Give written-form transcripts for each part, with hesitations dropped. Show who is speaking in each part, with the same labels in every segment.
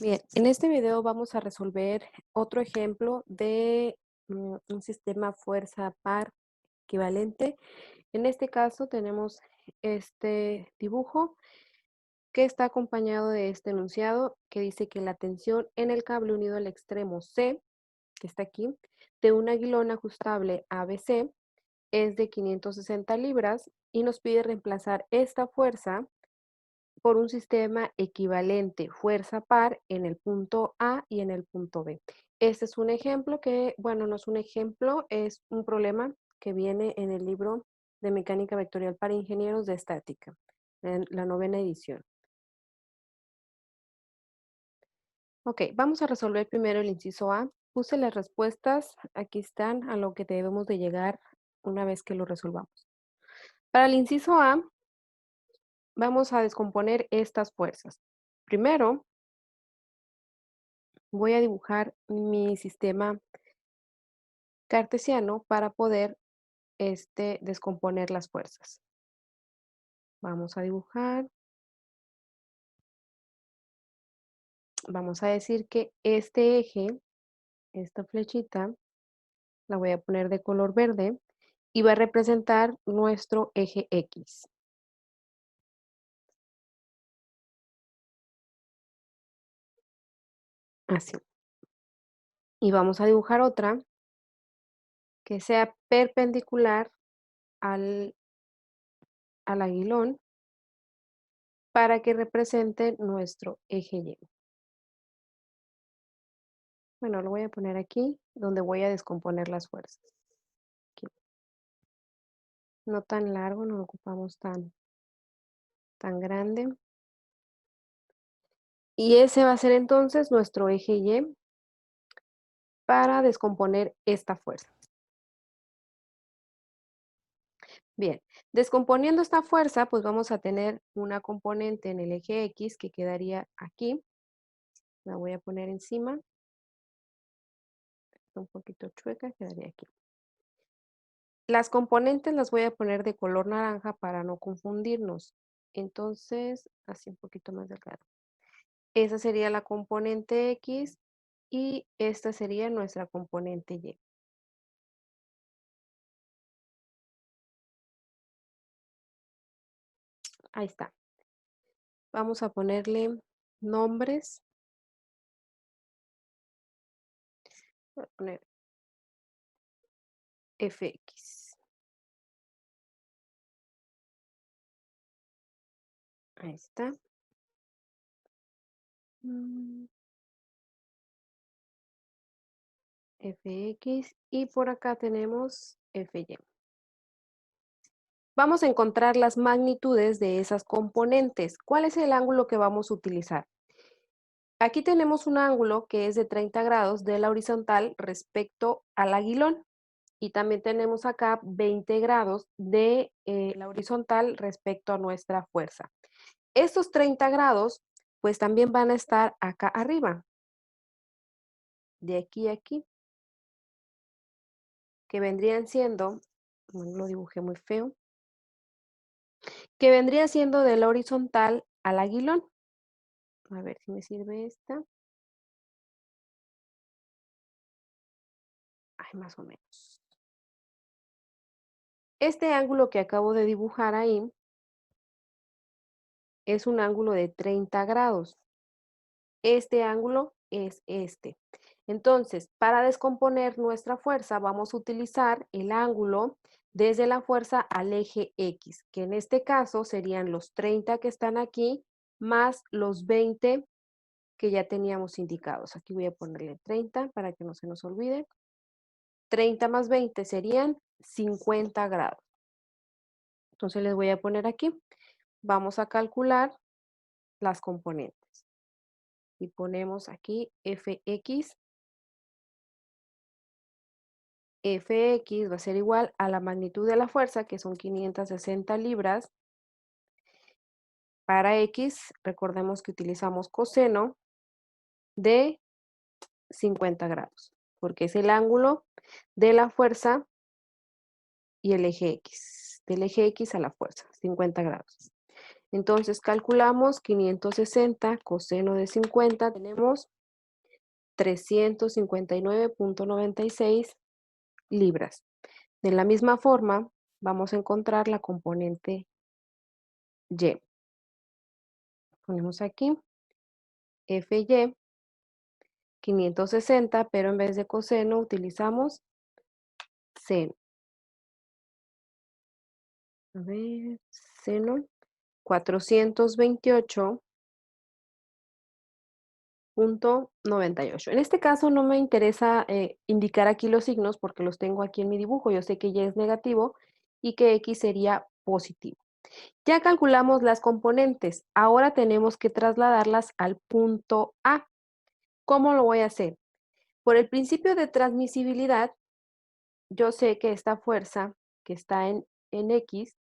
Speaker 1: Bien, en este video vamos a resolver otro ejemplo de un sistema fuerza par equivalente. En este caso tenemos este dibujo que está acompañado de este enunciado que dice que la tensión en el cable unido al extremo C, que está aquí, de un aguilón ajustable ABC es de 560 libras y nos pide reemplazar esta fuerza por un sistema equivalente, fuerza par en el punto A y en el punto B. Este es un ejemplo que, bueno, no es un ejemplo, es un problema que viene en el libro de mecánica vectorial para ingenieros de estática, en la 9ª edición. Ok, vamos a resolver primero el inciso A. Puse las respuestas, aquí están, a lo que debemos de llegar una vez que lo resolvamos. Para el inciso A, vamos a descomponer estas fuerzas. Primero, voy a dibujar mi sistema cartesiano para poder descomponer las fuerzas. Vamos a dibujar, vamos a decir que este eje, esta flechita, la voy a poner de color verde y va a representar nuestro eje X. Así. Y vamos a dibujar otra que sea perpendicular al, al aguilón para que represente nuestro eje Y. Bueno, lo voy a poner aquí, donde voy a descomponer las fuerzas. Aquí. No tan largo, no lo ocupamos tan grande. Y ese va a ser entonces nuestro eje Y para descomponer esta fuerza. Bien, descomponiendo esta fuerza, pues vamos a tener una componente en el eje X que quedaría aquí. La voy a poner encima. Está un poquito chueca, quedaría aquí. Las componentes las voy a poner de color naranja para no confundirnos. Entonces, así un poquito más delgado. Esa sería la componente X y esta sería nuestra componente Y. Ahí está. Vamos a ponerle nombres. Voy a poner Fx. Ahí está. Mm, Fx y por acá tenemos Fy. Vamos a encontrar las magnitudes de esas componentes. ¿Cuál es el ángulo que vamos a utilizar? Aquí tenemos un ángulo que es de 30 grados de la horizontal respecto al aguilón. Y también tenemos acá 20 grados de la horizontal respecto a nuestra fuerza. Estos 30 grados, pues también van a estar acá arriba, de aquí a aquí, que vendrían siendo, bueno, lo dibujé muy feo, que vendría siendo de la horizontal al aguilón. A ver si me sirve esta. Ay, más o menos. Este ángulo que acabo de dibujar ahí es un ángulo de 30 grados. Este ángulo es este. Entonces, para descomponer nuestra fuerza, vamos a utilizar el ángulo desde la fuerza al eje X, que en este caso serían los 30 que están aquí, más los 20 que ya teníamos indicados. Aquí voy a ponerle 30 para que no se nos olvide. 30 más 20 serían 50 grados. Entonces les voy a poner aquí. Vamos a calcular las componentes. Y ponemos aquí Fx. Fx va a ser igual a la magnitud de la fuerza, que son 560 libras. Para x, recordemos que utilizamos coseno de 50 grados, porque es el ángulo de la fuerza y el eje x, del eje x a la fuerza, 50 grados. Entonces calculamos 560 coseno de 50, tenemos 359,96 libras. De la misma forma, vamos a encontrar la componente Y. Ponemos aquí FY 560, pero en vez de coseno utilizamos seno. A ver, seno 428,98. En este caso no me interesa indicar aquí los signos porque los tengo aquí en mi dibujo. Yo sé que Y es negativo y que X sería positivo. Ya calculamos las componentes. Ahora tenemos que trasladarlas al punto A. ¿Cómo lo voy a hacer? Por el principio de transmisibilidad, yo sé que esta fuerza que está en X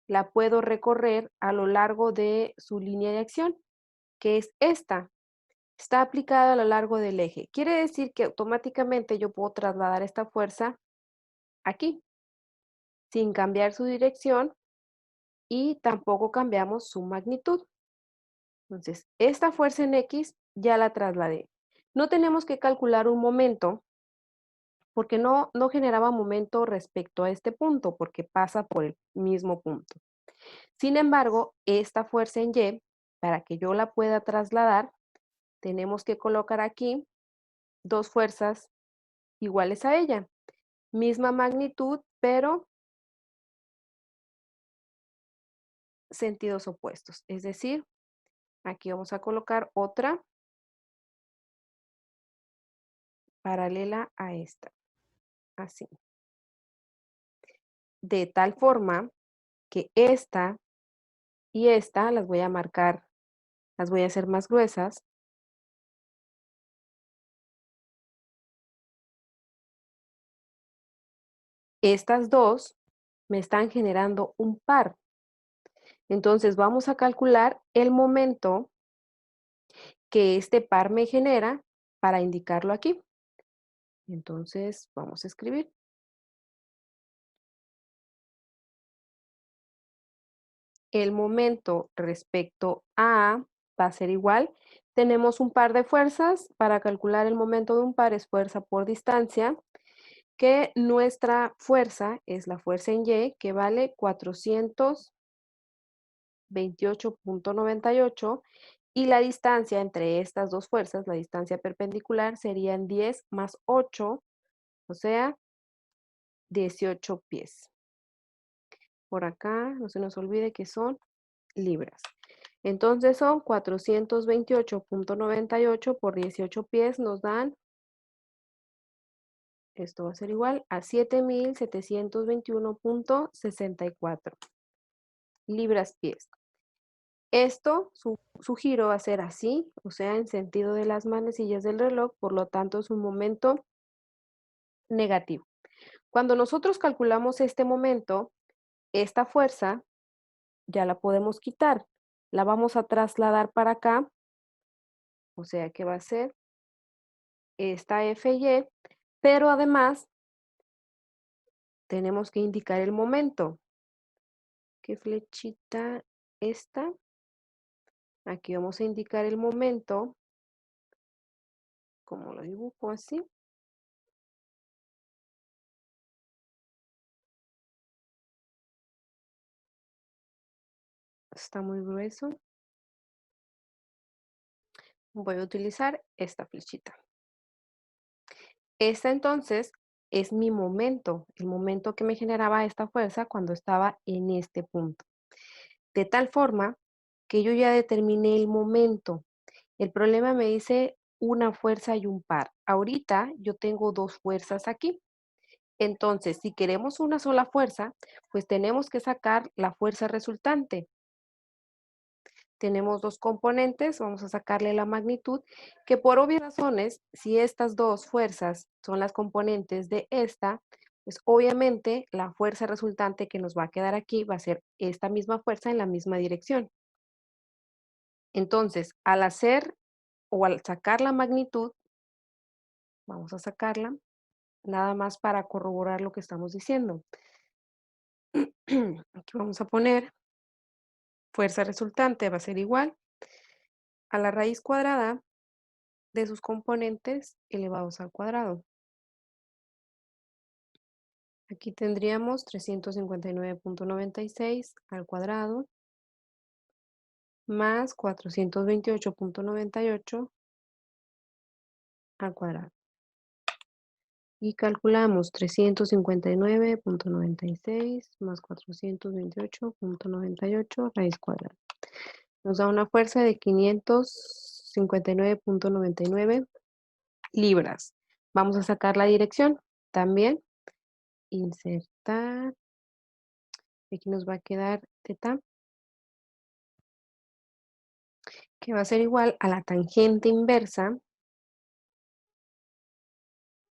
Speaker 1: la puedo recorrer a lo largo de su línea de acción, que es esta. Está aplicada a lo largo del eje. Quiere decir que automáticamente yo puedo trasladar esta fuerza aquí, sin cambiar su dirección y tampoco cambiamos su magnitud. Entonces, esta fuerza en X ya la trasladé. No tenemos que calcular un momento porque no generaba momento respecto a este punto, porque pasa por el mismo punto. Sin embargo, esta fuerza en Y, para que yo la pueda trasladar, tenemos que colocar aquí dos fuerzas iguales a ella. Misma magnitud, pero sentidos opuestos. Es decir, aquí vamos a colocar otra paralela a esta. Así. De tal forma que esta y esta las voy a marcar, las voy a hacer más gruesas. Estas dos me están generando un par. Entonces vamos a calcular el momento que este par me genera para indicarlo aquí. Entonces vamos a escribir. El momento respecto a va a ser igual. Tenemos un par de fuerzas. Para calcular el momento de un par es fuerza por distancia, que nuestra fuerza es la fuerza en Y, que vale 428,98, y la distancia entre estas dos fuerzas, la distancia perpendicular, serían 10 más 8, o sea, 18 pies. Por acá, no se nos olvide que son libras. Entonces son 428,98 por 18 pies, nos dan, esto va a ser igual a 7,721,64 libras pies. Esto, su giro va a ser así, o sea, en sentido de las manecillas del reloj, por lo tanto es un momento negativo. Cuando nosotros calculamos este momento, esta fuerza ya la podemos quitar. La vamos a trasladar para acá, o sea que va a ser esta FY, pero además tenemos que indicar el momento. ¿Qué flechita esta? Aquí vamos a indicar el momento, como lo dibujo así. Está muy grueso. Voy a utilizar esta flechita. Esta entonces es mi momento, el momento que me generaba esta fuerza cuando estaba en este punto. De tal forma que yo ya determiné el momento. El problema me dice una fuerza y un par. Ahorita yo tengo dos fuerzas aquí. Entonces, si queremos una sola fuerza, pues tenemos que sacar la fuerza resultante. Tenemos dos componentes, vamos a sacarle la magnitud, que por obvias razones, si estas dos fuerzas son las componentes de esta, pues obviamente la fuerza resultante que nos va a quedar aquí va a ser esta misma fuerza en la misma dirección. Entonces, al hacer o al sacar la magnitud, vamos a sacarla, nada más para corroborar lo que estamos diciendo. Aquí vamos a poner Fuerza resultante va a ser igual a la raíz cuadrada de sus componentes elevados al cuadrado. Aquí tendríamos 359,96 al cuadrado más 428,98 al cuadrado. Y calculamos 359,96 más 428,98 raíz cuadrada. Nos da una fuerza de 559,99 libras. Vamos a sacar la dirección. También insertar. Aquí nos va a quedar teta, que va a ser igual a la tangente inversa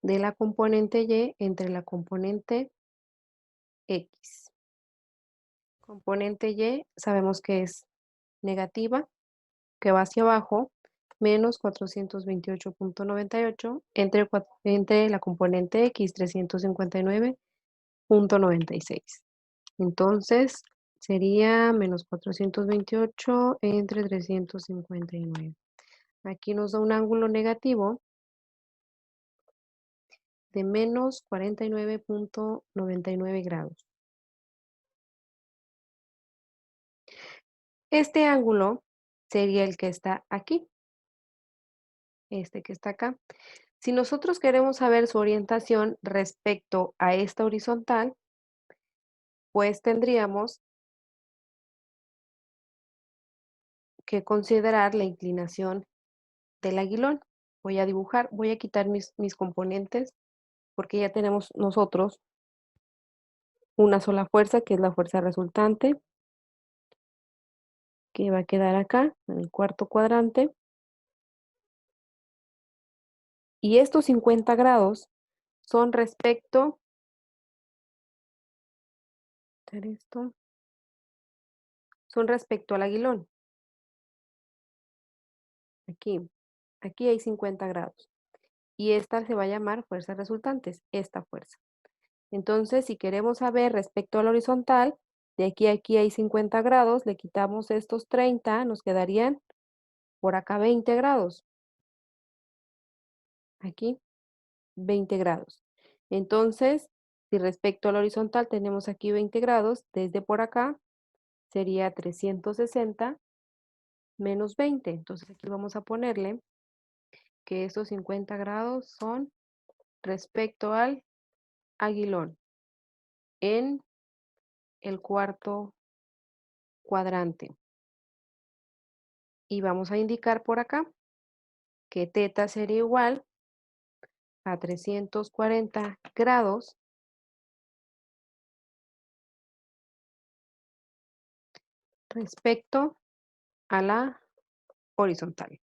Speaker 1: de la componente y entre la componente x. Componente y sabemos que es negativa, que va hacia abajo, menos 428,98 entre la componente x, 359,96. Entonces, sería menos 428 entre 359. Aquí nos da un ángulo negativo de menos 49,99 grados. Este ángulo sería el que está aquí, este que está acá. Si nosotros queremos saber su orientación respecto a esta horizontal, pues tendríamos que considerar la inclinación del aguilón. Voy a dibujar, voy a quitar mis componentes porque ya tenemos nosotros una sola fuerza, que es la fuerza resultante, que va a quedar acá en el cuarto cuadrante. Y estos 50 grados son respecto, esto, son respecto al aguilón. Aquí hay 50 grados. Y esta se va a llamar fuerzas resultantes, esta fuerza. Entonces, si queremos saber respecto a la horizontal, de aquí a aquí hay 50 grados, le quitamos estos 30, nos quedarían por acá 20 grados. Aquí, 20 grados. Entonces, si respecto a la horizontal tenemos aquí 20 grados, desde por acá sería 360 menos 20. Entonces, aquí vamos a ponerle que estos 50 grados son respecto al aguilón en el cuarto cuadrante. Y vamos a indicar por acá que teta sería igual a 340 grados respecto a la horizontal,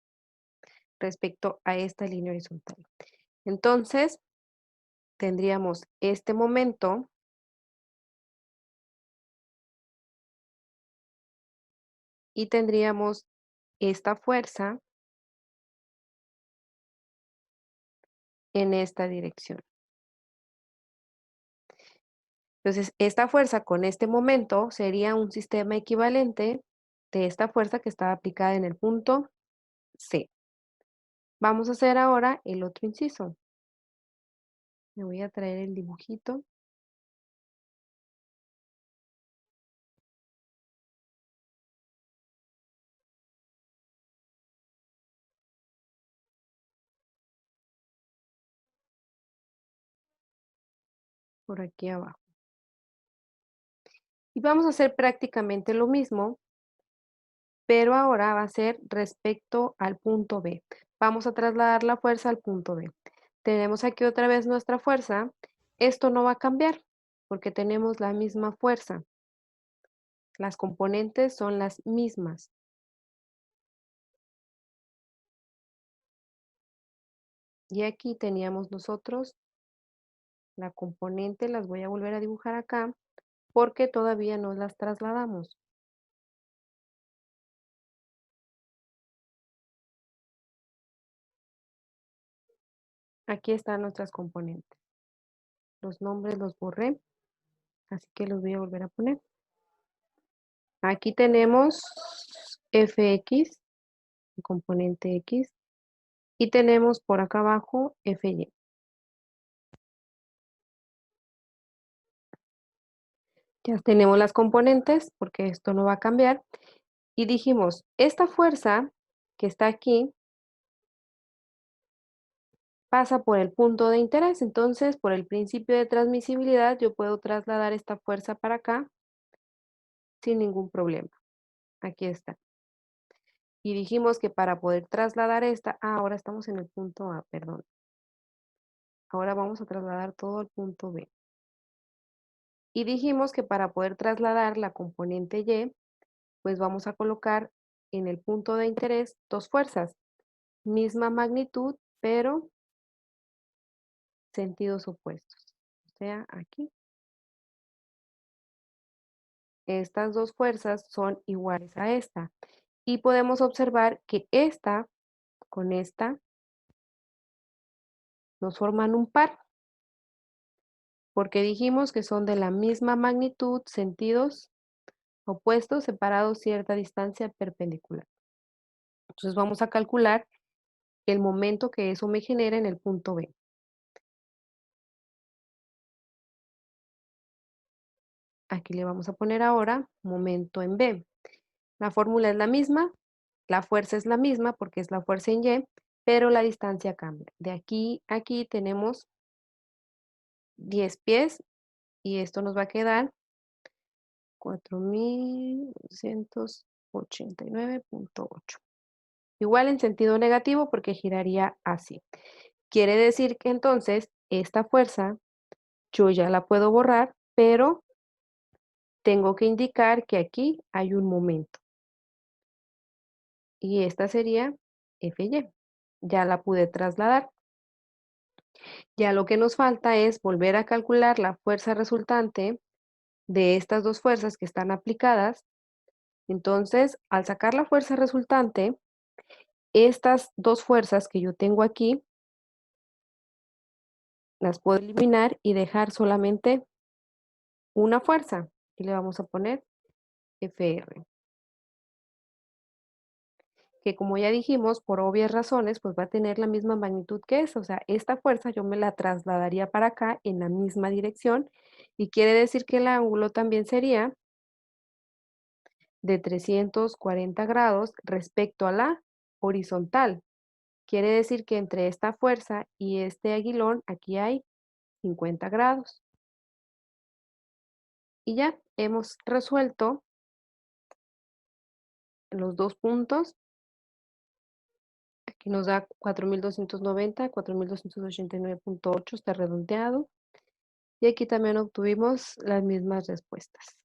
Speaker 1: respecto a esta línea horizontal. Entonces, tendríamos este momento y tendríamos esta fuerza en esta dirección. Entonces, esta fuerza con este momento sería un sistema equivalente de esta fuerza que estaba aplicada en el punto C. Vamos a hacer ahora el otro inciso. Me voy a traer el dibujito. Por aquí abajo. Y vamos a hacer prácticamente lo mismo, pero ahora va a ser respecto al punto B. Vamos a trasladar la fuerza al punto B. Tenemos aquí otra vez nuestra fuerza. Esto no va a cambiar porque tenemos la misma fuerza. Las componentes son las mismas. Y aquí teníamos nosotros la componente, las voy a volver a dibujar acá porque todavía no las trasladamos. Aquí están nuestras componentes. Los nombres los borré, así que los voy a volver a poner. Aquí tenemos Fx, el componente X, y tenemos por acá abajo Fy. Ya tenemos las componentes, porque esto no va a cambiar. Y dijimos, esta fuerza que está aquí pasa por el punto de interés. Entonces, por el principio de transmisibilidad, yo puedo trasladar esta fuerza para acá sin ningún problema. Aquí está. Y dijimos que para poder trasladar esta, ahora estamos en el punto A, perdón. Ahora vamos a trasladar todo al punto B. Y dijimos que para poder trasladar la componente Y, pues vamos a colocar en el punto de interés dos fuerzas, misma magnitud, pero sentidos opuestos. O sea, aquí. Estas dos fuerzas son iguales a esta. Y podemos observar que esta con esta nos forman un par, porque dijimos que son de la misma magnitud, sentidos opuestos, separados cierta distancia perpendicular. Entonces vamos a calcular el momento que eso me genera en el punto B. Aquí le vamos a poner ahora momento en B. La fórmula es la misma, la fuerza es la misma porque es la fuerza en Y, pero la distancia cambia. De aquí a aquí tenemos 10 pies y esto nos va a quedar 4.289.8. Igual en sentido negativo porque giraría así. Quiere decir que entonces esta fuerza yo ya la puedo borrar, pero tengo que indicar que aquí hay un momento. Y esta sería Fy. Ya la pude trasladar. Ya lo que nos falta es volver a calcular la fuerza resultante de estas dos fuerzas que están aplicadas. Entonces, al sacar la fuerza resultante, estas dos fuerzas que yo tengo aquí, las puedo eliminar y dejar solamente una fuerza. Y le vamos a poner Fr, que como ya dijimos, por obvias razones, pues va a tener la misma magnitud que esa. O sea, esta fuerza yo me la trasladaría para acá en la misma dirección y quiere decir que el ángulo también sería de 340 grados respecto a la horizontal. Quiere decir que entre esta fuerza y este aguilón aquí hay 50 grados. Y ya hemos resuelto los dos puntos. Aquí nos da 4.290, 4.289.8 está redondeado. Y aquí también obtuvimos las mismas respuestas.